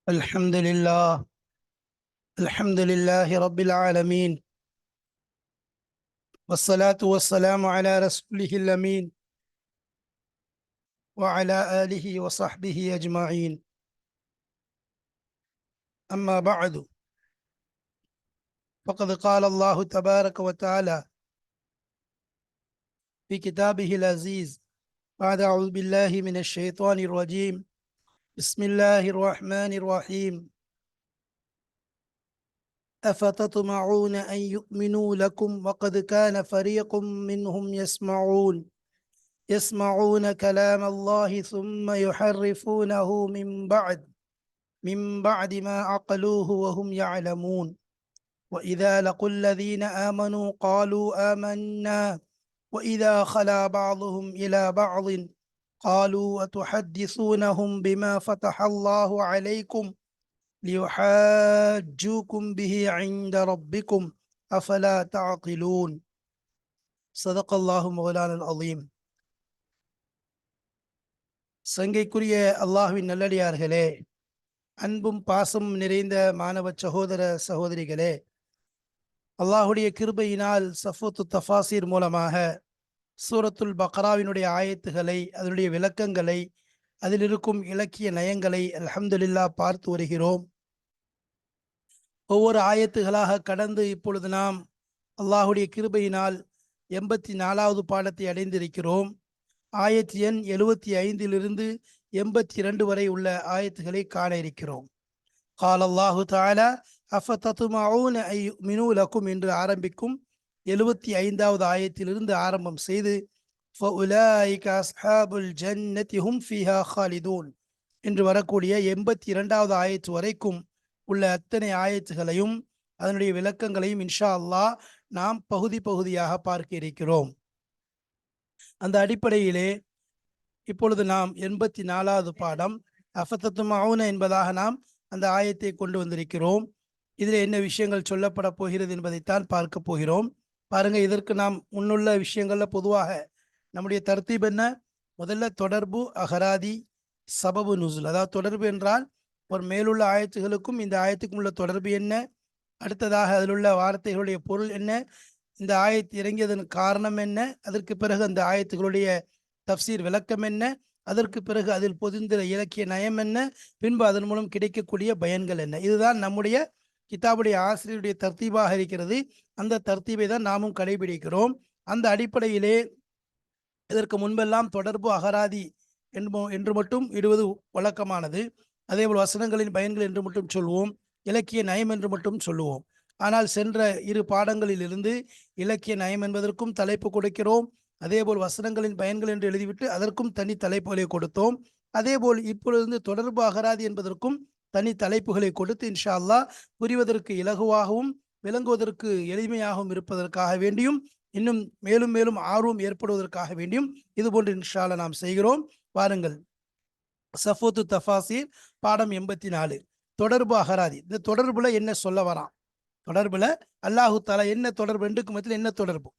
الحمد لله. الحمد لله رب العالمين، والصلاة والسلام على رسوله الأمين وعلى آله وصحبه أجمعين. أما بعد، فقد قال الله تبارك وتعالى في كتابه العزيز بعد أعوذ بالله من الشيطان الرجيم. بسم الله الرحمن الرحيم. أفتطمعون أن يؤمنوا لكم وقد كان فريق منهم يسمعون كلام الله ثم يحرفونه من بعد ما عقلوه وهم يعلمون. وإذا لقوا الذين آمنوا قالوا آمنا وإذا خلا بعضهم إلى بعض قالوا أتحدثونهم بما فتح الله عليكم ليحاجوكم به عند ربكم أفلا تعقلون. صدق الله مولانا العظيم. சங்கைக்குரிய அல்லாஹ்வின் நல்லடியார்களே, அன்பும் பாசம் நிறைந்த மாணவ சகோதர சகோதரிகளே, அல்லாஹுடைய கிருபையினால் சஃபூத்து தஃபாசீர் மூலமாக சூரத்துல் பக்ராவினுடைய ஆயத்துகளை, அதனுடைய விளக்கங்களை, அதில் இருக்கும் இலக்கிய நயங்களை அல்ஹம்துலில்லாஹ் பார்த்து வருகிறோம். ஒவ்வொரு ஆயத்துகளாக கடந்து இப்பொழுது நாம் அல்லாஹுடைய கிருபையினால் 84வது பாடத்தை அடைந்திருக்கிறோம். ஆயத்து எண் 75 82 வரை உள்ள ஆயத்துகளை காண இருக்கிறோம். قال الله تعالى أفتطمعون أن يؤمنوا لكم என்று ஆரம்பிக்கும் 75வது ஆயத்திலிருந்து ஆரம்பம் செய்து فأولئك أصحاب الجنة هم فيها خالدون என்று வரக்கூடிய 82வது ஆயத்து வரைக்கும் உள்ள அத்தனை ஆயத்துகளையும் அதனுடைய விளக்கங்களையும் இன்ஷா அல்லாஹ் நாம் பகுதி பகுதியாக பார்க்க இருக்கிறோம். அந்த அடிப்படையிலே இப்பொழுது நாம் 84வது பாடம் அஃபத்தத்துமஊன என்பதாக நாம் அந்த ஆயத்தை கொண்டு வந்திருக்கிறோம். இதில் என்ன விஷயங்கள் சொல்லப்பட போகிறது என்பதைத்தான் பார்க்க போகிறோம். பாருங்க, இதற்கு நாம் முன்னுள்ள விஷயங்கள்ல பொதுவாக நம்முடைய தர்த்தீப் என்ன? முதல்ல தொடர்பு, அகராதி, சபபு நுசுல். அதாவது தொடர்பு என்றால் ஒரு மேலுள்ள ஆயத்துகளுக்கும் இந்த ஆயத்துக்கும் உள்ள தொடர்பு என்ன, அடுத்ததாக அதில் உள்ள வார்த்தைகளுடைய பொருள் என்ன, இந்த ஆயத்து இறங்கியதன் காரணம் என்ன, அதற்கு பிறகு அந்த ஆயத்துகளுடைய தஃப்சீர் விளக்கம் என்ன, அதற்கு பிறகு அதில் பொதிந்த இலக்கிய நயம் என்ன, பின்பு அதன் மூலம் கிடைக்கக்கூடிய பயன்கள் என்ன. இதுதான் நம்முடைய கிதாபுடைய ஆசிரியருடைய தர்த்தீபாக இருக்கிறது. அந்த தர்த்தீபை தான் நாமும் கடைபிடிக்கிறோம். அந்த அடிப்படையிலே இதற்கு முன்பெல்லாம் தொடர்பு, அகராதி என்று மட்டும் இடுவது வழக்கமானது. அதேபோல் வசனங்களின் பயன்கள் என்று மட்டும் சொல்லுவோம், இலக்கிய நயம் என்று மட்டும் சொல்லுவோம். ஆனால் சென்ற 2 பாடங்களிலிருந்து இலக்கிய நயம் என்பதற்கும் தலைப்பு கொடுக்கிறோம். அதேபோல் வசனங்களின் பயன்கள் என்று எழுதிவிட்டு அதற்கும் தனி தலைப்புகளை கொடுத்தோம். அதேபோல் இப்பொழுது தொடர்பு, அகராதி என்பதற்கும் தனி தலைப்புகளை கொடுத்து இன்ஷா அல்லாஹ் புரிவதற்கு இலகுவாகவும் விளங்குவதற்கு எளிமையாகவும் இருப்பதற்காக வேண்டியும் இன்னும் மேலும் மேலும் ஆர்வம் ஏற்படுவதற்காக வேண்டியும் இதுபோன்று இன்ஷா அல்லாஹ் நாம் செய்கிறோம். பாருங்கள், சஃபூத்து தஃபாசீர் பாடம் 84 தொடர்பு, அகராதி. இந்த தொடர்புல என்ன சொல்ல வரான்? தொடர்புல அல்லாஹு தாலா என்ன தொடர்பு, ரெண்டுக்கு மத்தியில் என்ன தொடர்பு,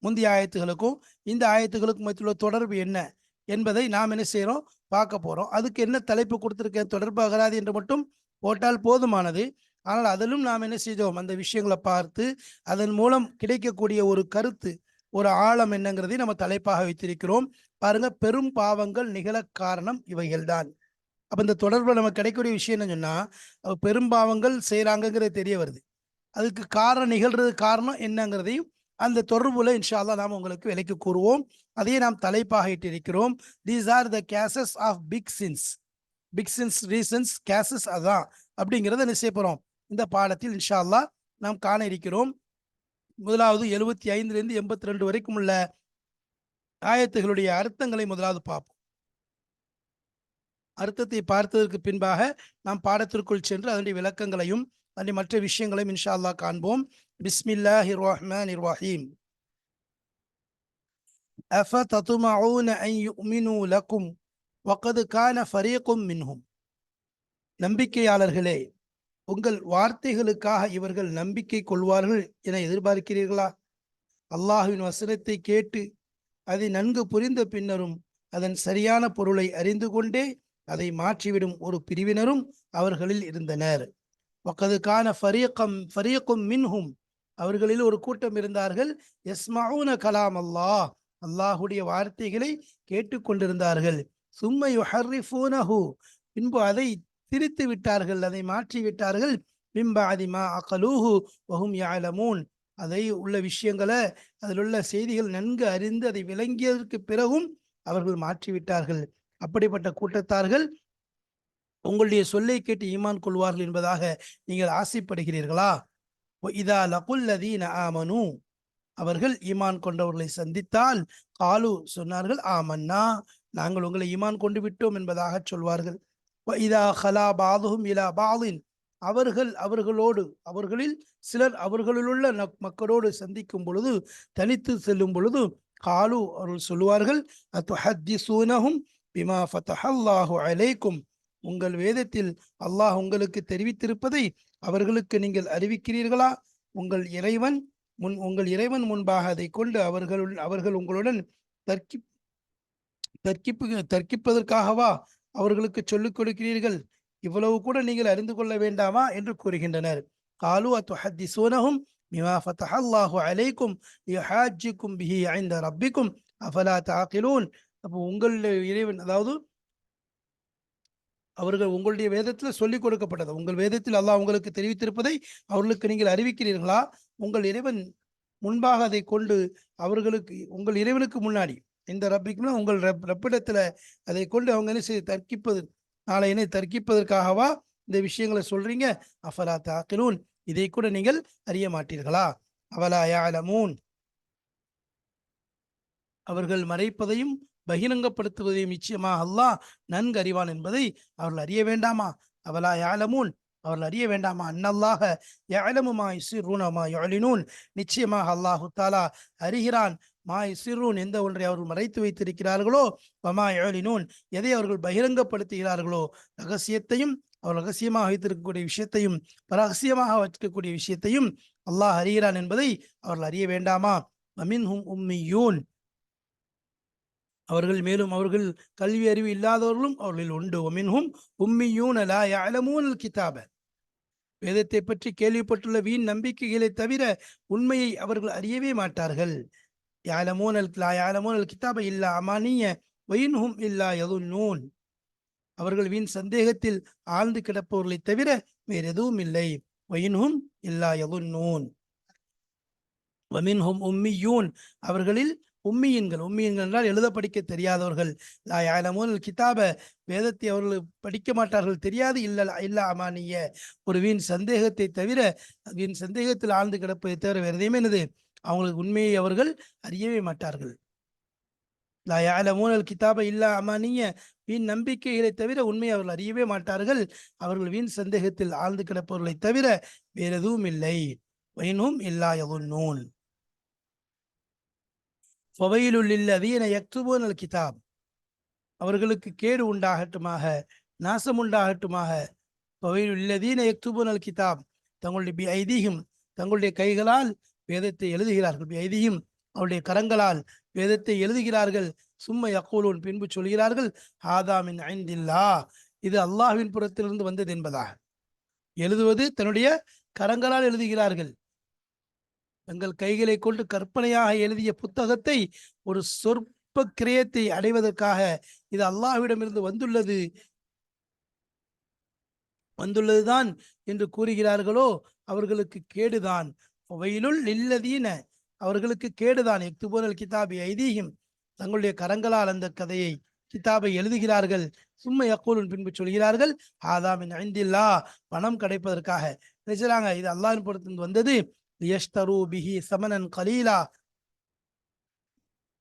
முந்தைய ஆயத்துகளுக்கும் இந்த ஆயத்துகளுக்கும் மத்தியில் உள்ள தொடர்பு என்ன என்பதை நாம் என்ன செய்யறோம், பார்க்க போறோம். அதுக்கு என்ன தலைப்பு கொடுத்திருக்கேன், தொடர்பு அகராதி என்று மட்டும் போட்டால் போதுமானது. ஆனால் அதிலும் நாம் என்ன செய்தோம், அந்த விஷயங்களை பார்த்து அதன் மூலம் கிடைக்கக்கூடிய ஒரு கருத்து, ஒரு ஆழம் என்னங்கிறதை நம்ம தலைப்பாக வைத்திருக்கிறோம். பாருங்க, பெரும் பாவங்கள் நிகழ காரணம் இவைகள்தான். அப்ப இந்த தொடர்புல நமக்கு கிடைக்கக்கூடிய விஷயம் என்ன சொன்னா, பெரும் பாவங்கள் செய்யறாங்கிறது தெரிய வருது. அதுக்கு காரணம், நிகழ்றது காரணம் என்னங்கிறதையும் அந்த தொடர்புல இன்ஷா அல்லாஹ் நாம் உங்களுக்கு விலைக்கு கூறுவோம். அதையே நாம் தலைப்பாக இட்டிருக்கிறோம். These are the causes of big sins. Big sins reasons causes அதான் அப்படிங்கிறத என்ன செய்ய போறோம், இந்த பாடத்தில் இன்ஷா அல்லாஹ் நாம் காண இருக்கிறோம். முதலாவது 75 82 வரைக்கும் உள்ள ஆயத்துகளுடைய அர்த்தங்களை முதலாவது பார்ப்போம். அர்த்தத்தை பார்த்ததற்கு பின்பாக நாம் பாடத்திற்குள் சென்று அதனுடைய விளக்கங்களையும் அதனுடைய மற்ற விஷயங்களையும் இன்ஷா அல்லாஹ் காண்போம். பிஸ்மில்லாஹிர் ரஹ்மானிர் ரஹீம். அஃபததுமஊன அன் யுமினூ லகும் வகத் கான ஃபரீகும் மின்ஹும். நம்பிக்கையாளர்களே, உங்கள் வார்த்தைகளுக்காக இவர்கள் நம்பிக்கை கொள்வார்கள் என எதிர்பார்க்கிறீர்களா? அல்லாஹ்வின் வசனத்தை கேட்டு அதை நன்கு புரிந்த பின்னரும் அதன் சரியான பொருளை அறிந்து கொண்டே அதை மாற்றிவிடும் ஒரு பிரிவினரும் அவர்களில் இருந்தனர். வக்கது கான ஃபரீக்கும் மின்ஹும், அவர்களில் ஒரு கூட்டம் இருந்தார்கள். யஸ்மஊன கலாம் அல்லாஹ், அல்லாஹுடைய வார்த்தைகளை கேட்டுக்கொண்டிருந்தார்கள். சும்ம யுஹர்ரிஃபூனஹு, பின்பு அதை திரித்து விட்டார்கள், அதை மாற்றி விட்டார்கள். மின் பஅதி மா அகலூஹு வஹும் யஅலமூன், அதை உள்ள விஷயங்களை, அதில் உள்ள செய்திகள் நன்கு அறிந்து அதை விளங்கியதற்கு பிறகும் அவர்கள் மாற்றிவிட்டார்கள். அப்படிப்பட்ட கூட்டத்தார்கள் உங்களுடைய சொல்லை கேட்டு ஈமான் கொள்வார்கள் என்பதாக நீங்கள் ஆசைப்படுகிறீர்களா? இதா லகுல்லதீன ஆமனு, அவர்கள் ஈமான் கொண்டவர்களை சந்தித்தால், காலு சொன்னார்கள், ஆமன்னா, நாங்கள் உங்களை ஈமான் கொண்டு விட்டோம் என்பதாக சொல்வார்கள். இதா ஹலா பாதுஹும் இலா பாதின், அவர்களோடு, அவர்களில் சிலர் அவர்களுள்ள மக்களோடு சந்திக்கும் பொழுது, தனித்து செல்லும் பொழுது, காலு அவர்கள் சொல்லுவார்கள், அத்துஹத்திஸூனஹும் பிமா ஃபதஹல்லாஹு அலைக்கும், உங்கள் வேதத்தில் அல்லாஹ் உங்களுக்கு தெரிவித்திருப்பதை அவர்களுக்கு நீங்கள் அறிவிக்கிறீர்களா? உங்கள் இறைவன் முன்பாக அதை கொண்டு அவர்கள் உங்களுடன் தர்க்கிப்பதற்காகவா அவர்களுக்கு சொல்லிக் கொடுக்கிறீர்கள்? இவ்வளவு கூட நீங்கள் அறிந்து கொள்ள வேண்டாமா என்று கூறுகின்றனர். காலு அத்துஹத்திஸூனஹும் பிமா ஃபதஹல்லாஹு அலைக்கும் லியுஹாஜ்ஜிக்கும் பிஹி இன்த ரப்பிக்கும் அஃபலா தஅகிலூன். அப்போ உங்கள் இறைவன், அதாவது அவர்கள் உங்களுடைய வேதத்தில் சொல்லிக் கொடுக்கப்பட்டது, உங்கள் வேதத்தில் அல்லாஹ் உங்களுக்கு தெரிவித்திருப்பதை அவர்களுக்கு நீங்கள் அறிவிக்கிறீர்களா? உங்கள் இறைவன் முன்பாக அதை கொண்டு அவர்களுக்கு, உங்கள் இறைவனுக்கு முன்னாடி, இந்த ரப்பிக்கும்னா உங்கள் ரப்பிடத்துல அதை கொண்டு அவங்க என்ன செய்ய தர்க்கிப்பது, நாளை என்ன தர்க்கிப்பதற்காகவா இந்த விஷயங்களை சொல்றீங்க? அஃபலா தஅகிலூன், இதை கூட நீங்கள் அறிய மாட்டீர்களா? அவலா யஅலமூன், அவர்கள் மறைப்பதையும் பகிரங்கப்படுத்துவதையும் நிச்சயமாக அல்லாஹ் நன்கு அறிவான் என்பதை அவர்கள் அறிய வேண்டாமா? அவலா யஅலமூன், அவர்கள் அறிய வேண்டாமா? அன்னல்லாஹ யஅலமு மா யுஸிர்ரூன மா யுஅலினூன், நிச்சயமாக அல்லாஹு தஆலா அறிகிறான், மா யுஸிர்ரூன், எந்த ஒன்றை அவர்கள் மறைத்து வைத்திருக்கிறார்களோ, வமா யுஅலினூன், எதை அவர்கள் பகிரங்கப்படுத்துகிறார்களோ, ரகசியத்தையும், அவர் ரகசியமாக வைத்திருக்கக்கூடிய விஷயத்தையும், ரகசியமாக வைக்கக்கூடிய விஷயத்தையும் அல்லாஹ் அறிகிறான் என்பதை அவர்கள் அறிய வேண்டாமா? வமின்ஹும் உம்மியூன், மேலும் அவர்கள் கல்வி அறிவு இல்லாதவர்களும் அவர்களில் உண்டு. ஒமின்ஹும் உம்மியூன லா யஅலமூனல் கிதாப, வேதத்தை பற்றி கேள்விப்பட்டுள்ள வீண் நம்பிக்கைகளை தவிர உண்மையை அவர்கள் அறியவே மாட்டார்கள். லா யஅலமூனல் கிதாப இல்லா அமானிய வயின்ஹும் இல்லா யதுன்னூன், அவர்கள் வீண் சந்தேகத்தில் ஆழ்ந்து கிடப்பவர்களை தவிர வேறு எதுவும் இல்லை. வயின்ஹும் இல்லா யதுன்னூன். வமின்ஹும் உம்மியூன், அவர்களில் உம்மியன்கள் என்றால் எழுத படிக்க தெரியாதவர்கள். லா யஅலமூனல் கிதாப, வேதத்தை அவர்கள் படிக்க மாட்டார்கள், தெரியாது. இல்லா அமானிய, ஒரு வீண் சந்தேகத்தை தவிர, வீண் சந்தேகத்தில் ஆழ்ந்து கிடப்பதை தவிர வேறு எதையுமே என்னது, அவங்களுக்கு உண்மையை அவர்கள் அறியவே மாட்டார்கள். லா யஅலமூனல் கிதாப இல்லா அமானிய, வீண் நம்பிக்கைகளை தவிர உண்மையை அவர்கள் அறியவே மாட்டார்கள். அவர்கள் வீண் சந்தேகத்தில் ஆழ்ந்து கிடப்பவர்களை தவிர வேறு எதுவும் இல்லை. வயின்ஹும் இல்லா யதுன்னூன். ஃபவைலுல் லில்லதீன யக்துபூனல் கிதாப், அவர்களுக்கு கேடு உண்டாகட்டுமாக, நாசம் உண்டாகட்டுமாக. ஃபவைலுல் லில்லதீன யக்துபூனல் கிதாப், தங்களுடைய ஐதீகம், தங்களுடைய கைகளால் வேதத்தை எழுதுகிறார்கள். ஐதீகம், அவருடைய கரங்களால் வேதத்தை எழுதுகிறார்கள். சும்ம யக்கூலூன், பின்பு சொல்கிறார்கள், ஹாதா மின் இந்தில்லாஹ், இது அல்லாஹ்வின் புறத்திலிருந்து வந்தது என்பதாக. எழுதுவது தன்னுடைய கரங்களால் எழுதுகிறார்கள். தங்கள் கைகளை கொண்டு கற்பனையாக எழுதிய புத்தகத்தை ஒரு சொற்ப கிரயத்தை அடைவதற்காக இது அல்லாஹ்விடமிருந்து வந்துள்ளதுதான் என்று கூறுகிறார்களோ, அவர்களுக்கு கேடுதான். வயிலுல் லில்லதீன, அவர்களுக்கு கேடுதான். யக்துபூனல் கிதாபி ஐதீஹிம், தங்களுடைய கரங்களால் அந்த கதையை, கிதாபை எழுதுகிறார்கள். சும்ம யக்கூலுன், பின்பு சொல்கிறார்கள், ஹாதா மின் இந்தில்லாஹ், பணம் கிடைப்பதற்காக நினைச்சாங்க, இது அல்லாஹ்வின் புறத்திலிருந்து வந்தது. லியஷ்தரு பிஹி சமனன் கலீலா,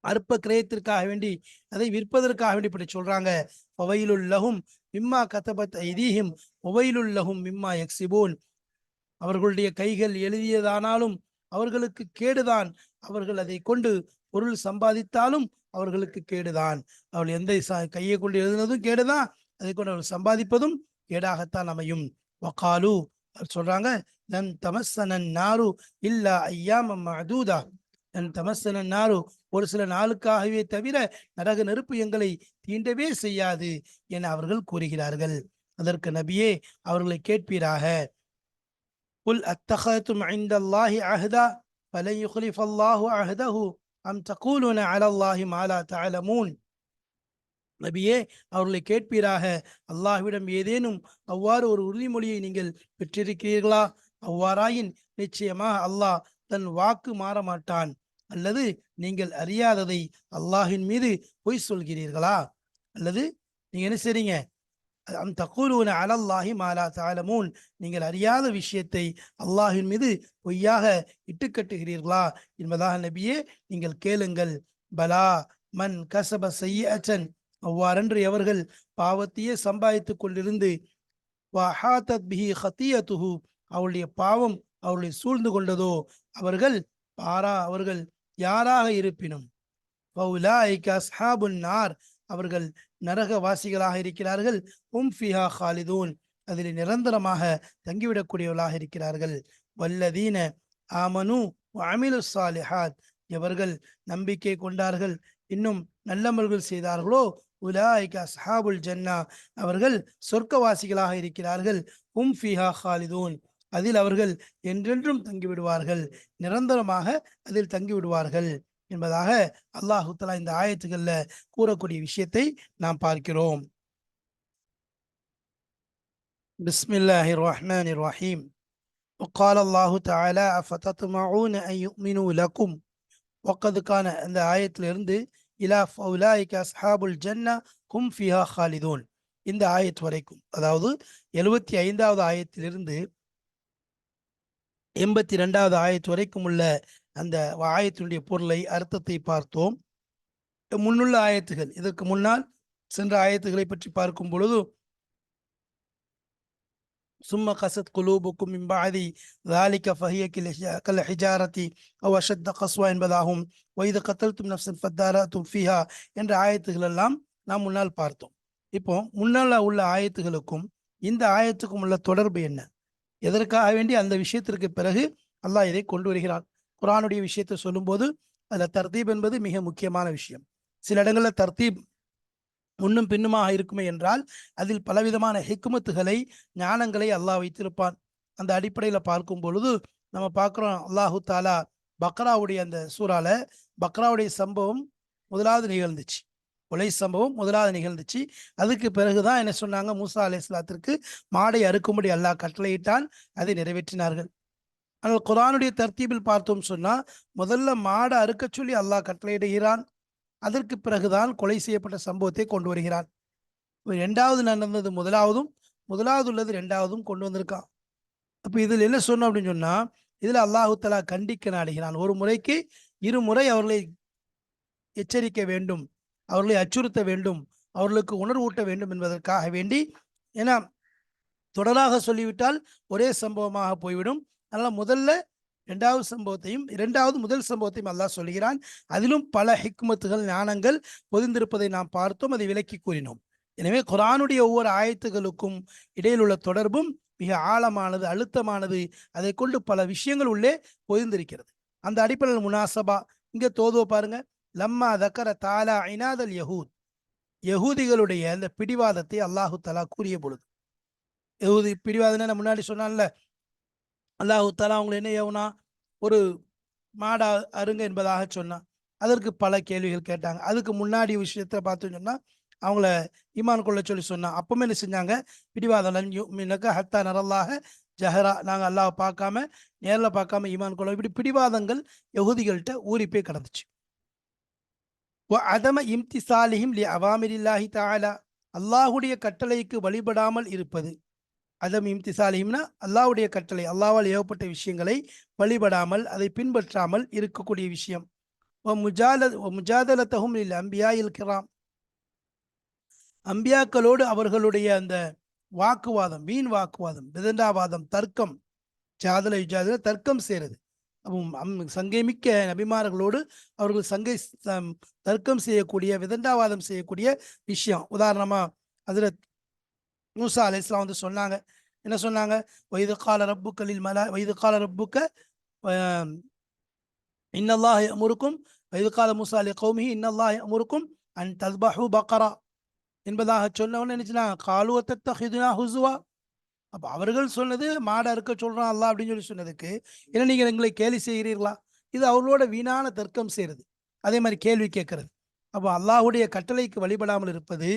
அற்ப கிரயத்திற்காக வேண்டி, அதை விற்பதற்காக வேண்டி இப்படி சொல்றாங்க. ஃபவைலுல் லஹும் மிம்மா கதபத் ஐதீஹிம் வவைலுல் லஹும் மிம்மா யக்ஸிபூன், அவர்களுடைய கைகள் எழுதியதானாலும் அவர்களுக்கு கேடுதான், அவர்கள் அதை கொண்டு பொருள் சம்பாதித்தாலும் அவர்களுக்கு கேடுதான். அவர்கள் எந்த கையை கொண்டு எழுதினதும் கேடுதான், அதை கொண்டு அவர்கள் சம்பாதிப்பதும் கேடாகத்தான் அமையும். வகாலு, சொல்றாங்க, லன் தமஸ்ஸனன் நாரு இல்லா ஐயாமம் மஅதூதா, என் தமசன நாரு, ஒரு சில நாளுக்காகவே தவிர நரக நெருப்பு எங்களை தீண்டவே செய்யாது என அவர்கள் கூறுகிறார்கள். அதற்கு நபியே அவர்களை கேட்பீராக, குல் அத்தகதும் இந்தல்லாஹி அஹ்தா ஃபலன் யுக்லிஃபல்லாஹு அஹ்தஹு அம் தகூலுன அலல்லாஹி மா லா தஅலமூன். நபியே அவர்களை கேட்பீராக, அல்லாஹ்விடம் ஏதேனும் அவ்வாறு ஒரு உறுதிமொழியை நீங்கள் பெற்றிருக்கிறீர்களா? அவ்வாறாயின் நிச்சயமாக அல்லாஹ் தன் வாக்கு மாற மாட்டான். அல்லது நீங்கள் அறியாததை அல்லாஹின் மீது பொய் சொல்கிறீர்களா? அல்லது நீங்க என்ன செய்றீங்க? அம் தகூலுன அலல்லாஹி மா லா தஅலமூன், நீங்கள் அறியாத விஷயத்தை அல்லாஹின் மீது பொய்யாக இட்டுக்கட்டுகிறீர்களா என்பதாக நபியே நீங்கள் கேளுங்கள். பலா மன் கஸப சய்யிஅத்தன், அவ்வாறன்று எவர்கள் பாவத்தையே சம்பாதித்துக் கொண்டிருந்து வஹாத்தத் பிஹி ஹத்தியத்துஹு, அவருடைய பாவம் அவர்களை சூழ்ந்து கொண்டதோ, அவர்கள் யாராக இருப்பினும் ஃபஉலாயிக அஸ்ஹாபுன் நார், அவர்கள் நரகவாசிகளாக இருக்கிறார்கள். ஃபிஹா காலிதூன், அதில் நிரந்தரமாக தங்கிவிடக்கூடியவர்களாக இருக்கிறார்கள். வல்லதீன ஆமனு வஅமிலு ஸாலிஹாத், எவர்கள் நம்பிக்கை கொண்டார்கள் இன்னும் நல்லமல்கள் செய்தார்களோ, உலாயிக அஸ்ஹாபுல் ஜன்னா, அவர்கள் சொர்க்கவாசிகளாக இருக்கிறார்கள். ஃபிஹா காலிதூன், அதில் அவர்கள் என்றென்றும் தங்கிவிடுவார்கள், நிரந்தரமாக அதில் தங்கிவிடுவார்கள் என்பதாக அல்லாஹு தஆலா இந்த ஆயத்துகள்ல கூறக்கூடிய விஷயத்தை நாம் பார்க்கிறோம். பிஸ்மில்லாஹிர் ரஹ்மானிர் ரஹீம். وقال الله تعالى افتطمعون ان يؤمنوا لكم وقد كان, அந்த ஆயத்திலிருந்து இலா ஃபௌலாயிக அஸ்ஹாபுல் ஜன்னா ஹும் ஃபிஹா காலிதூன், இந்த ஆயத் வரைக்கும், அதாவது 75வது ஆயத்திலிருந்து 82வது ஆயத் வரைக்கும் உள்ள அந்த ஆயத்தினுடைய பொருளை, அர்த்தத்தை பார்த்தோம். முன்னுள்ள ஆயத்துகள், இதற்கு முன்னால் சென்ற ஆயத்துகளை பற்றி பார்க்கும் பொழுது, சும்ம கசத் குலூபுக்கும் மின் பஅதி ذلك فهي كالحجارة أو أشد قسوة என்பதாகும். வைது கத்தல்தும் நஃப்ஸன் ஃபத்தாரத்தும் ஃபீஹா என்ற ஆயத்துகள் எல்லாம் நாம் முன்னால் பார்த்தோம். இப்போ முன்னால் உள்ள ஆயத்துகளுக்கும் இந்த ஆயத்துக்கும் உள்ள தொடர்பு என்ன? எதற்காக வேண்டி அந்த விஷயத்திற்கு பிறகு அல்லாஹ் இதை கொண்டு வருகிறான்? குர்ஆனுடைய விஷயத்தை சொல்லும்போது அதில் தர்தீப் என்பது மிக முக்கியமான விஷயம். சில இடங்களில் தர்தீப் முன்னும் பின்னுமாக இருக்குமே என்றால் அதில் பலவிதமான ஹிக்மத்துகளை, ஞானங்களை அல்லாஹ் வைத்திருப்பான். அந்த அடிப்படையில் பார்க்கும் பொழுது நம்ம பார்க்குறோம், அல்லாஹு தாலா பக்ராவுடைய அந்த சூறால பக்ராவுடைய சம்பவம் முதலாவது நிகழ்ந்துச்சு, கொலை சம்பவம் முதலாவது நிகழ்ந்துச்சு. அதுக்கு பிறகுதான் என்ன சொன்னாங்க, மூசா அலைஹிஸ்ஸலாத்திற்கு மாடை அறுக்கும்படி அல்லாஹ் கட்டளையிட்டான், அதை நிறைவேற்றினார்கள். ஆனால் குர்ஆனுடைய தர்த்தீபில் பார்த்தோம் சொன்னா, முதல்ல மாடை அறுக்க சொல்லி அல்லாஹ் கட்டளையிடுகிறான், அதற்கு பிறகுதான் கொலை செய்யப்பட்ட சம்பவத்தை கொண்டு வருகிறான். இரண்டாவது நடந்தது முதலாவதும், முதலாவது உள்ளது இரண்டாவதும் கொண்டு வந்திருக்கான். அப்ப இதில் என்ன சொன்னோம் அப்படின்னு சொன்னா, இதுல அல்லாஹு தஆலா கண்டிக்க நாடுகிறான். ஒரு முறைக்கு இருமுறை அவர்களை எச்சரிக்க வேண்டும், அவர்களை அச்சுறுத்த வேண்டும், அவர்களுக்கு உணர்வூட்ட வேண்டும் என்பதற்காக வேண்டி. ஏன்னா தொடராக சொல்லிவிட்டால் ஒரே சம்பவமாக போய்விடும். அதனால முதல்ல இரண்டாவது முதல் சம்பவத்தையும் அல்லாஹ் சொல்கிறான். அதிலும் பல ஹிக்மத்துகள், ஞானங்கள் பொதிந்திருப்பதை நாம் பார்த்தோம், அதை விளக்கி கூறினோம். எனவே குர்ஆனுடைய ஒவ்வொரு ஆயத்துகளுக்கும் இடையில் உள்ள தொடர்பும் மிக ஆழமானது, அழுத்தமானது. அதை கொண்டு பல விஷயங்கள் உள்ளே பொதிந்திருக்கிறது. அந்த அடிப்படையில் முனாசபா இங்க தோதுவ பாருங்க. லம்மா தக்கர தாலா இனாதல் யஹூத், யஹூதிகளுடைய அந்த பிடிவாதத்தை அல்லாஹு தஆலா கூறிய பொழுது, யஹூதி பிடிவாதம் நான் முன்னாடி சொன்னான்ல, அல்லாஹு தஆலா அவங்களை என்ன ஏவுனா, ஒரு மாடா அருங்க என்பதாக சொன்னான். அதற்கு பல கேள்விகள் கேட்டாங்க. அதுக்கு முன்னாடி விஷயத்த பார்த்தோம்னு சொன்னா, அவங்கள ஈமான் கொள்ள சொல்லி சொன்னான். அப்பவுமே என்ன செஞ்சாங்க, பிடிவாதம், லன் யுமினக ஹத்தா நரல்லாஹ ஜஹரா, நாங்க அல்லாஹ் பார்க்காம, நேரில் பார்க்காம ஈமான் கொள்ள, இப்படி பிடிவாதங்கள் யஹூதிகள்கிட்ட ஊறி போய் கிடந்துச்சு. அதம இம்திசாலிஹிம் லி அவாமிரில்லாஹி தஆலா, அல்லாஹுடைய கட்டளைக்கு வழிபடாமல் இருப்பது. அதம் இம்திசாலிஹிம்னா அல்லாஹ்வுடைய கட்டளை, அல்லாஹ்வால் ஏவப்பட்ட விஷயங்களை வழிபடாமல், அதை பின்பற்றாமல் இருக்கக்கூடிய விஷயம். முஜாதலத்தஹும் லில் அம்பியாயில் கிராம், அம்பியாக்களோடு அவர்களுடைய அந்த வாக்குவாதம், வீண் வாக்குவாதம், விதண்டாவாதம், தர்க்கம், ஜாதல தர்க்கம் செய்கிறது. சங்கைமிக்க நபிமார்களோடு அவர்கள் தர்க்கம் செய்யக்கூடிய, விதண்டாவாதம் செய்யக்கூடிய விஷயம். உதாரணமா ஹஜ்ரத் மூசா அலைஹிஸ்ஸலாம் வந்து சொன்னாங்க, என்ன சொன்னாங்க, வைது கால ரப்புக்க இன்னல்லாஹ் யஅமுருக்கும் வஇது கால மூஸா லிகௌமிஹி இன்னல்லாஹ் யஅமுருக்கும் அன் தஸ்பஹு பக்கரா என்பதாக சொன்னவொன்னே நினைச்சுனா காலு தத்தஹிதுனா ஹுசுவா. அப்ப அவர்கள் சொன்னது மாடை அறுக்க சொல்றான் அல்லாஹ் அப்படின்னு சொல்லி சொன்னதுக்கு என்ன நீங்க எங்களை கேலி செய்கிறீர்களா? இது அவர்களோட வீணான தர்க்கம் செய்யறது, அதே மாதிரி கேள்வி கேட்கறது. அப்போ அல்லாஹுடைய கட்டளைக்கு வழிபடாமல் இருப்பது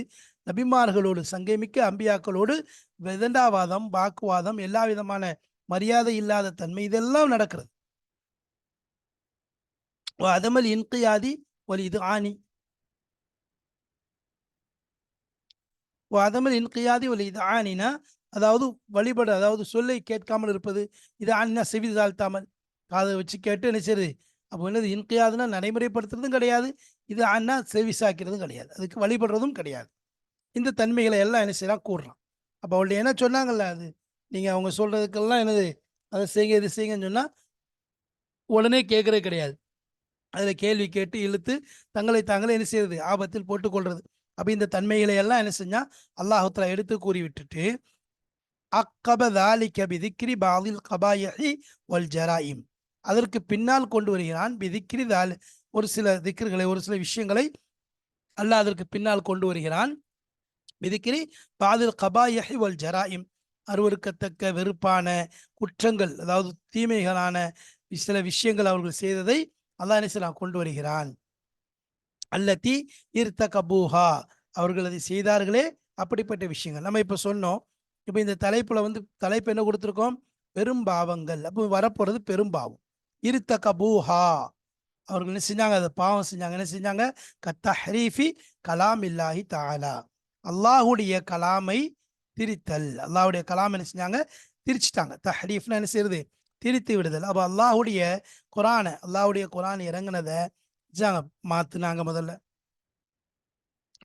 நபிமார்களோடு சங்கைமிக்க அம்பியாக்களோடு விதண்டாவாதம், வாக்குவாதம், எல்லா விதமான மரியாதை இல்லாத தன்மை இதெல்லாம் நடக்கிறது. அதமல் இன்கியாதி ஒலி இது ஆணி அதமல் இன்கியாதி ஒலி இது ஆணினா அதாவது வழிபட, அதாவது சொல்லை கேட்காமல் இருப்பது. இது ஆணினா செவி தாழ்த்தாமல் காதை வச்சு கேட்டு என்ன செய்யுது. அப்போ என்னது இன்கியாதுன்னா நடைமுறைப்படுத்துறதும் கிடையாது, இது ஆனா செவி சாக்கிறதும் கிடையாது, அதுக்கு வழிபடுறதும் கிடையாது. இந்த தன்மைகளை எல்லாம் என்ன செய்யலாம் கூடுறான். அப்போ அவள்கிட்ட என்ன சொன்னாங்கல்ல, அது நீங்கள் அவங்க சொல்றதுக்கெல்லாம் என்னது அதை செய்யுங்க இது செய்யுங்கன்னு சொன்னால் உடனே கேட்கறது கிடையாது. அதில் கேள்வி கேட்டு இழுத்து தங்களை தாங்களே என்ன செய்யறது, ஆபத்தில் போட்டுக்கொள்றது. அப்போ இந்த தன்மைகளை எல்லாம் என்ன செஞ்சா அல்லாஹுத்தலா எடுத்து கூறி விட்டுட்டு அக்கப தாலிக பிதிக்ரி பாதில் கபாயஹி வல் ஜராயிம், அதற்கு பின்னால் கொண்டு வருகிறான். பிதிக்ரி தால், ஒரு சில திக்ருகளை, ஒரு சில விஷயங்களை அல்லாஹ் அதற்கு பின்னால் கொண்டு வருகிறான். பிதிக்ரி பாதில் கபாயஹி வல் ஜராயிம், அருவருக்கத்தக்க வெறுப்பான குற்றங்கள், அதாவது தீமைகளான சில விஷயங்கள் அவர்கள் செய்ததை அல்லாஹ் என்ன செய்யலாம் கொண்டு வருகிறான். அல்லத்தி இருத்த கபூஹா, அவர்கள் அதை செய்தார்களே அப்படிப்பட்ட விஷயங்கள். நம்ம இப்போ சொன்னோம். இப்போ இந்த தலைப்புல தலைப்பு என்ன கொடுத்துருக்கோம், பெரும்பாவங்கள். அப்போ வரப்போறது பெரும்பாவம். இருத்த கபூஹா, அவர்கள் என்ன செஞ்சாங்க, அதை பாவம் செஞ்சாங்க. என்ன செஞ்சாங்க, கத்தஹரீஃபி கலாம் இல்லாஹி தஆலா, அல்லாஹுடைய கலாமை திரித்தல். அல்லாஹுடைய கலாம் என்ன செஞ்சாங்க, திரிச்சிட்டாங்க. தஹரீஃப்னா என்ன செய்யறது, திரித்து விடுதல். அப்போ அல்லாஹுடைய குரானை, அல்லாஹுடைய குரான் இறங்குனதை மாத்துனாங்க. முதல்ல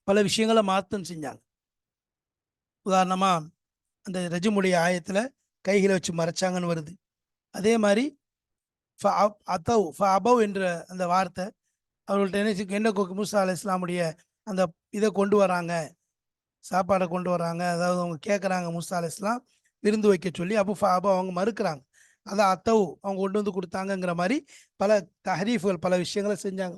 பல விஷயங்களை மாத்தம் செஞ்சாங்க. உதாரணமா அந்த ரஜிமுடைய ஆயத்துல கைகளை வச்சு மறைச்சாங்கன்னு வருது. அதே மாதிரி அபவ் என்ற அந்த வார்த்தை அவர்கள்ட்ட என்ன மூசா அலை இஸ்லாமுடைய அந்த இதை கொண்டு வராங்க, சாப்பாடை கொண்டு வராங்க. அதாவது அவங்க கேட்குறாங்க மூசா அலை இஸ்லாம் விருந்து வைக்க சொல்லி. அப்போ அவங்க மறுக்கிறாங்க. அதை அவங்க கொண்டு வந்து கொடுத்தாங்கங்கிற மாதிரி பல தஹரீஃபுகள், பல விஷயங்களை செஞ்சாங்க.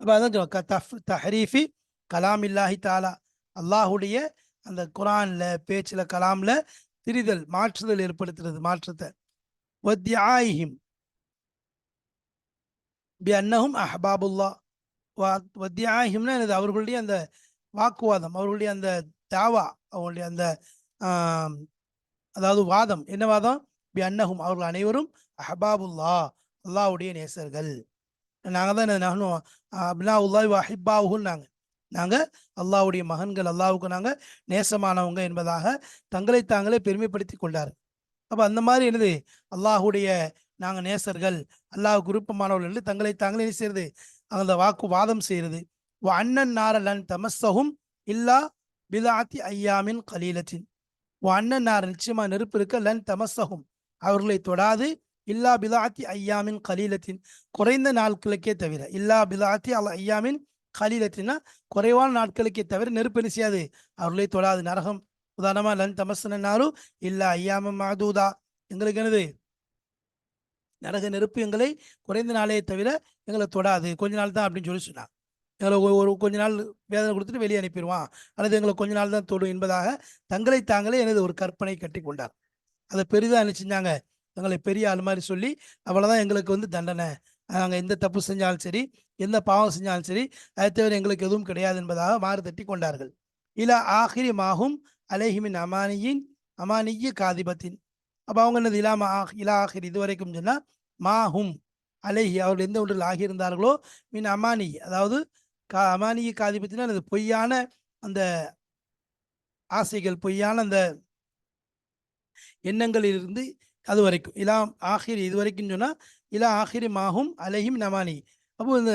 அப்போ அதான் தஹரீஃபி கலாம் இல்லாஹி தாலா, அல்லாஹுடைய அந்த குரான்ல பேச்சுல கலாம்ல திரிதல், மாற்றுதல் ஏற்படுத்துறது, மாற்றத்தை. வத்யாயிஹிம் பிஅன்னஹும் அஹ்பாபுல்லா, வத்யாயிஹிம்னா என்னது, அவர்களுடைய அந்த வாக்குவாதம், அவர்களுடைய அந்த தாவா, அவர்களுடைய அந்த அதாவது வாதம். என்ன வாதம், பிஅன்னஹும் அவர்கள் அனைவரும் அஹ்பாபுல்லா, அல்லாஹ்வுடைய நேசர்கள். நாங்கள் தான் நானும் அப்னா உல்லாஹி வஹிப்பாவுன்னாங்க, நாங்கள் அல்லாஹ்வுடைய மகன்கள், அல்லாஹ்வுக்கு நாங்கள் நேசமானவங்க என்பதாக தங்களை தாங்களே பெருமைப்படுத்தி கொண்டார். அப்போ அந்த மாதிரி என்னது, அல்லாஹுடைய நாங்கள் நேசர்கள், அல்லாஹ் விருப்பமானவர்கள் என்று தங்களை தாங்களே என்ன செய்யறது, அந்த வாக்கு வாதம் செய்கிறது. அண்ணன் நாரலன் தமஸ்ஸஹும் இல்லா பிதாத்தி ஐயாமின் கலீலத்தின், அண்ணன் நார் நிச்சயமா நெருப்பு இருக்க, லன் தமஸ்ஸஹும் அவர்களை தொடாது, இல்லா பிதாத்தி ஐயாமின் கலீலத்தின் குறைந்த நாட்களுக்கே தவிர, இல்லா பிதாத்தி ஐயாமின் கலீலத்தின்னா குறைவான நாட்களுக்கே தவிர நெருப்பு என்ன செய்யாது, அவர்களை தொடாது. நரகம் உதாரணமா லன் தமஸ்ஸனாலும் இல்லா ஐயாம மாதூதா, எங்களுக்கு என்னது நரக நெருப்பு எங்களை குறைந்த நாளே தவிர எங்களை தொடாது, கொஞ்ச நாள் தான் அப்படின்னு சொல்லி சொன்னாங்க. எங்களை ஒரு கொஞ்ச நாள் வேதனை கொடுத்துட்டு வெளியே அனுப்பிடுவான், அல்லது எங்களை கொஞ்ச நாள் தான் தொடும் என்பதாக தங்களை தாங்களே எனது ஒரு கற்பனை கட்டி கொண்டார். அதை பெரிதாக என்ன செஞ்சாங்க, எங்களை பெரிய ஆள் மாதிரி சொல்லி அவ்வளோதான் எங்களுக்கு தண்டனை, நாங்கள் எந்த தப்பு செஞ்சாலும் சரி, எந்த பாவம் செஞ்சாலும் சரி, அதை தவிர எங்களுக்கு எதுவும் கிடையாது என்பதாக மாறு தட்டி கொண்டார்கள். இலா ஆஹிரி மாஹும் அலேஹிமின் அமானிய காதிபத்தின். அப்போ அவங்க என்னது இலா ஆஹிர் இதுவரைக்கும் சொன்னா மாஹும் அலேஹி அவர்கள் எந்த ஒன்றில் ஆகியிருந்தார்களோ, மின் அமானி அதாவது அமானிய காதிபத்தினா அது பொய்யான அந்த ஆசைகள், பொய்யான அந்த எண்ணங்களில் இருந்து அது வரைக்கும், இலா ஆஹிர் இது வரைக்கும் சொன்னா இலா ஆஹிரி மாஹும் அலைஹிம் நமானி. அப்போ இந்த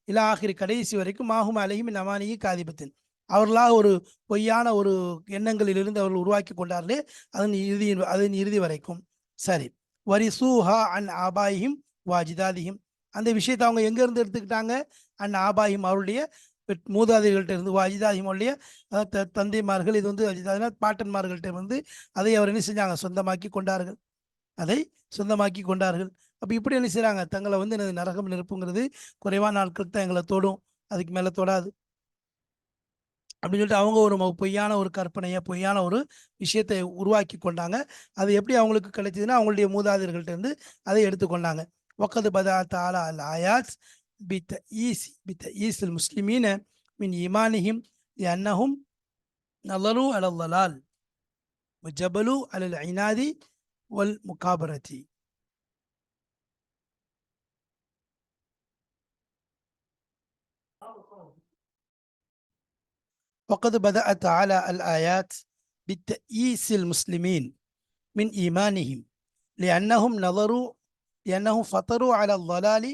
இலா ஆஹிரி கடைசி வரைக்கும் மாஹும் அலைஹிம் நமானியை காதிபத்தின், அவர்களாக ஒரு பொய்யான ஒரு எண்ணங்களிலிருந்து அவர்கள் உருவாக்கி கொண்டார்களே, அதன் இறுதி வரைக்கும். சரி, வரிசூஹா அன் ஆபாயிஹிம் வாஜிதாதிஹிம், அந்த விஷயத்தை அவங்க எங்க இருந்து எடுத்துக்கிட்டாங்க, அன் ஆபாயிம் அவருடைய மூதாதைகள்கிட்ட இருந்து, அஜிதாதிஹிம் அவருடைய தந்தைமார்கள், இது அஜிதாதினா பாட்டன்மார்கள்ட்ட அதை அவர் என்ன செஞ்சாங்க, சொந்தமாக்கி கொண்டார்கள். அதை சொந்தமாக்கி கொண்டார்கள். அப்போ இப்படி என்ன செய்கிறாங்க, தங்களை வந்து எனது நரகம் நெருப்புங்கிறது குறைவான நாட்களுக்கு தான் எங்களை தொடும், அதுக்கு மேலே தொடாது அப்படின்னு சொல்லிட்டு அவங்க ஒரு பொய்யான ஒரு கற்பனையை, பொய்யான ஒரு விஷயத்தை உருவாக்கி கொண்டாங்க. அது எப்படி அவங்களுக்கு கிடைச்சதுன்னா, அவங்களுடைய மூதாதையர்கள்ட்ட இருந்து அதை எடுத்துக்கொண்டாங்க. வக்கது பதா தாலா அல் ஆயாத் பித்த ஈசில் முஸ்லிமீன மின் இமானிஹிம் அன்னஹும் நலரு அலல்லால் ஜபலு அலல் ஐனாதி வல் முகாபரதி. وقد بدأ تعالى الآيات بتأييس المسلمين من إيمانهم لأنهم فطروا على الضلال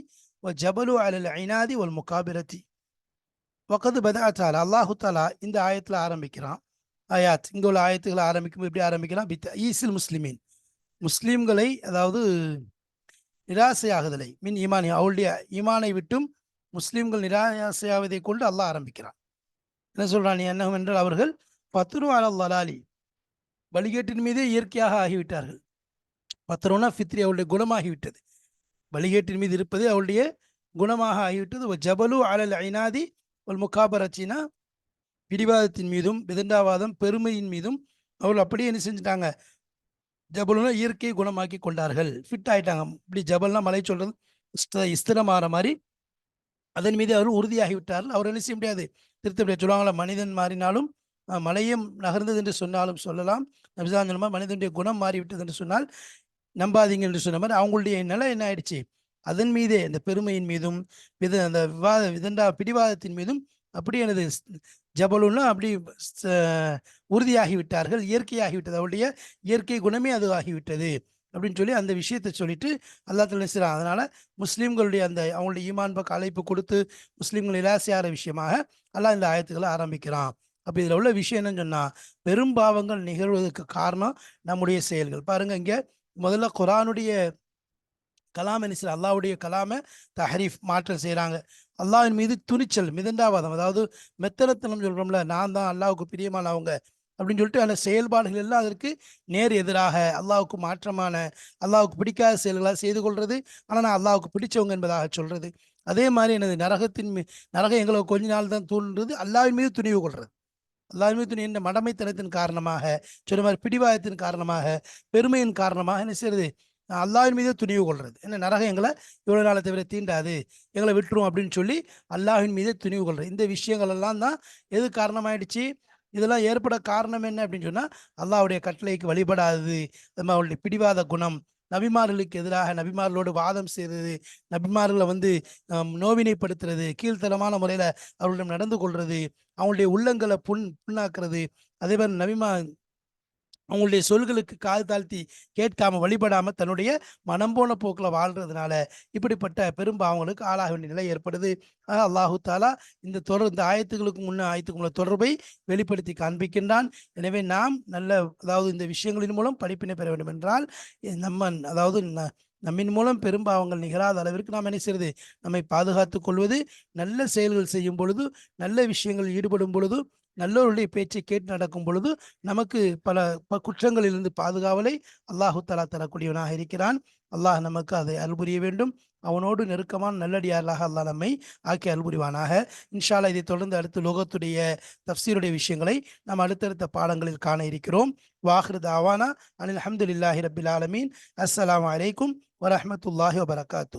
وجبلوا على العناد والمكابرة. وقد بدأ تعالى அல்லாஹு தாலா இந்த ஆயத்தில் ஆரம்பிக்கிறான். ஆயாத் இங்கே உள்ள ஆயத்துக்களை ஆரம்பிக்கும் எப்படி ஆரம்பிக்கிறான், ஈசில் முஸ்லிமீன், முஸ்லீம்களை அதாவது நிராசையாகுதலை, மின் ஈமானி அவளுடைய ஈமானை விட்டும் முஸ்லீம்கள் நிராசையாவதை கொண்டு அல்லாஹ் ஆரம்பிக்கிறான். என்ன சொல்றான், என்னவென்றால் என்றால் அவர்கள் பத்ரு அலல் லலாலி, வழிகேட்டின் மீதே இயற்கையாக ஆகிவிட்டார்கள். பத்ருனா ஃபித்ரி, அவளுடைய குணமாகிவிட்டது. வழிகேட்டின் மீது இருப்பது அவளுடைய குணமாக ஆகிவிட்டது. ஜபலு அலல் ஐனாதி ஒரு முகாபரச்சினா, பிடிவாதத்தின் மீதும் விதண்டாவாதம் பெருமையின் மீதும் அவர்கள் அப்படியே என்ன செஞ்சுட்டாங்க, ஜபலுனா இயற்கையை குணமாக்கி கொண்டார்கள், ஃபிட் ஆயிட்டாங்க. இப்படி ஜபல்னா மலை சொல்றது ஸ்திரமாற மாதிரி அதன் மீது அவர் உறுதியாகிவிட்டார்கள். அவர் என்ன செய்ய முடியாது, திருத்தப்படியா சொல்லுவாங்களா, மனிதன் மாறினாலும் மலையும் நகர்ந்தது என்று சொன்னாலும் சொல்லலாம். நபிசான் சொல்லுமா, மனிதனுடைய குணம் மாறிவிட்டது என்று சொன்னால் நம்பாதீங்க என்று சொன்ன மாதிரி அவங்களுடைய நிலை என்ன ஆயிடுச்சு, அதன் மீதே அந்த பெருமையின் மீதும் அந்த பிடிவாதத்தின் மீதும் அப்படி எனது ஜபலுன்னா அப்படி உறுதியாகிவிட்டார்கள், இயற்கையாகிவிட்டது, அவருடைய இயற்கை குணமே அது ஆகிவிட்டது அப்படின்னு சொல்லி அந்த விஷயத்தை சொல்லிட்டு அல்லாஹ் தஆலா செய்கிறான். அதனால முஸ்லீம்களுடைய அந்த அவங்களுடைய ஈமான் பக்க அழைப்பு கொடுத்து முஸ்லீம்கள் நிராசையார விஷயமாக அல்லாஹ் இந்த ஆயத்துக்களை ஆரம்பிக்கிறான். அப்போ இதில் உள்ள விஷயம் என்னன்னு சொன்னால், பெரும்பாவங்கள் நிகழ்வதற்கு காரணம் நம்முடைய செயல்கள். பாருங்க, இங்கே முதல்ல குரானுடைய கலாம் என்ன செய்ய, அல்லாவுடைய கலாமை தஹரீஃப் மாற்றம் செய்கிறாங்க. அல்லாஹின் மீது துணிச்சல், மிதண்டாவாதம், அதாவது மெத்தனத்தனம் சொல்கிறோம்ல, நான் தான் அல்லாவுக்கு பிரியமானவங்க அப்படின்னு சொல்லிட்டு அந்த செயல்பாடுகள் எல்லாம் அதற்கு நேர் எதிராக அல்லாவுக்கு மாற்றமான, அல்லாவுக்கு பிடிக்காத செயல்களாக செய்து கொள்வது. ஆனால் நான் அல்லாவுக்கு பிடிச்சவங்க என்பதாக சொல்றது. அதே மாதிரி எனது நரகம் எங்களுக்கு கொஞ்ச நாள் தான் தூண்டுறது, அல்லாவின் மீது துணிவு கொள்வது. அல்லாவின் மீது துணி என்ற மடமைத்தனத்தின் காரணமாக, சொன்ன மாதிரி பிடிவாதத்தின் காரணமாக, பெருமையின் காரணமாக என்ன செய்யறது, அல்லாஹ்வின் மீது துணிவு கொள்றது. என்ன, நரகம் எங்களை இவ்வளவு நாளை தவிர தீண்டாது, எங்களை விட்டுரும் அப்படின்னு சொல்லி அல்லாஹ்வின் மீது துணிவு கொள்றது. இந்த விஷயங்கள் எல்லாம் தான் எது காரணமாயிடுச்சு, இதெல்லாம் ஏற்பட காரணம் என்ன அப்படின்னு சொன்னா, அல்லாஹ்வுடைய கட்டளைக்கு வழிபடாதது, அவருடைய பிடிவாத குணம், நபிமார்களுக்கு எதிராக நபிமார்களோடு வாதம் செய்கிறது, நபிமார்களை வந்து நோவினைப்படுத்துறது, கீழ்த்தரமான முறையில அவர்களிடம் நடந்து கொள்றது, அவங்களுடைய உள்ளங்களை புண்ணாக்குறது, அதே மாதிரி அவங்களுடைய சொல்களுக்கு காது தாழ்த்தி கேட்காம வழிபடாம தன்னுடைய மனம் போன போக்கில் வாழ்றதுனால இப்படிப்பட்ட பெரும்பாவங்களுக்கு ஆளாக வேண்டிய நிலை ஏற்படுது. அல்லாஹு தாலா இந்த ஆயத்துக்குள்ள தொடர்பை வெளிப்படுத்தி காண்பிக்கின்றான். எனவே நாம் அதாவது இந்த விஷயங்களின் மூலம் படிப்பினை பெற வேண்டும் என்றால் நம்மின் மூலம் பெரும்பாவங்கள் நிகழாத அளவிற்கு நாம் என்ன செய்வது, நம்மை பாதுகாத்துக் கொள்வது, நல்ல செயல்கள் செய்யும் பொழுது, நல்ல விஷயங்கள் ஈடுபடும் பொழுது, நல்லவருடைய பேச்சை கேட்டு நடக்கும் பொழுது நமக்கு பல குற்றங்களிலிருந்து பாதுகாவலை அல்லாஹு தஆலா தரக்கூடியவனாக இருக்கிறான். அல்லாஹ் நமக்கு அதை அருள்புரிய வேண்டும். அவனோடு நெருக்கமான நல்லடியார்களாக அல்லாஹ் நம்மை ஆக்கி அருள்புரிவானாக. இன்ஷா அல்லாஹ் இதை தொடர்ந்து அடுத்து லோகத்துடைய தஃப்சீருடைய விஷயங்களை நாம் அடுத்தடுத்த பாடங்களில் காண இருக்கிறோம். வாஹிரு தாவானா அனில் ஹம்துலில்லாஹி ரப்பில் ஆலமீன். அஸ்ஸலாமு அலைக்கும் வரஹ்மத்துல்லாஹி வபரகாத்துஹு.